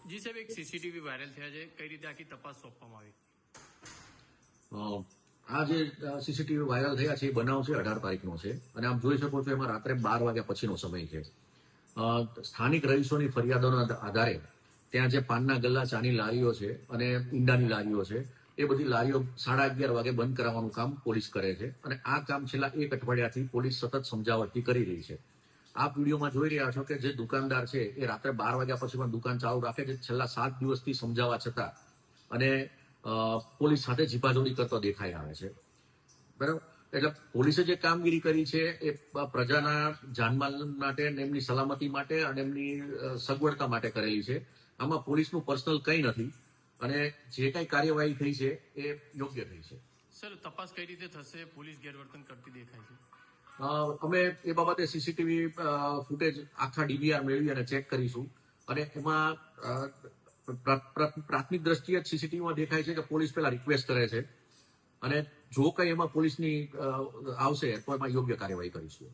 જી સાહેબ, એક CCTV viral થયા છે, કઈ રીતે આખી તપાસ સોંપવામાં આવી? આ જે સીસીટીવી વાયરલ થયા છે એ બનાવ છે 18 તારીખનો છે અને આપ જોઈ શકો છો એમાં રાત્રે 12 વાગ્યા પછીનો સમય છે. સ્થાનિક રહીશોની ફરિયાદોના આધારે ત્યાં જે પાનના ગલ્લા, ચાની લારીઓ છે અને ઈંડાની લારીઓ છે એ બધી લારીઓ 11:30 વાગે બંધ કરાવવાનું કામ પોલીસ કરે છે અને આ કામ છેલ્લા 1 અઠવાડિયાથી પોલીસ સતત સમજાવટથી કરી રહી છે. આપ વિડીયોમાં જોઈ રહ્યા છો કે જે દુકાનદાર છે એ રાત્રે 12 વાગ્યા પછી પણ દુકાન ચાલુ રાખે છે, છેલ્લા 7 દિવસથી સમજાવવા છતાં, અને પોલીસ સાથે ઝીપાઝોડી કરતો દેખાઈ આવે છે. બરાબર, એટલે પોલીસે જે કામગીરી કરી છે એ પ્રજાના જાનમાલ માટે, એમની સલામતી માટે અને એમની સગવડતા માટે કરેલી છે. આમાં પોલીસનું પર્સનલ કંઈ નથી અને જે કઈ કાર્યવાહી થઈ છે એ યોગ્ય થઈ છે. સર, તપાસ કઈ રીતે થશે? પોલીસ ગેરવર્તન કરતી દેખાય છે. અમે એ બાબતે સીસીટીવી ફૂટેજ આખા ડીવીઆર મેળવી અને ચેક કરીશું અને એમાં પ્રાથમિક દ્રષ્ટિએ જ સીસીટીવીમાં દેખાય છે કે પોલીસ પહેલા રિક્વેસ્ટ કરે છે અને જો કઈ એમાં પોલીસની આવશે તો એમાં યોગ્ય કાર્યવાહી કરીશું.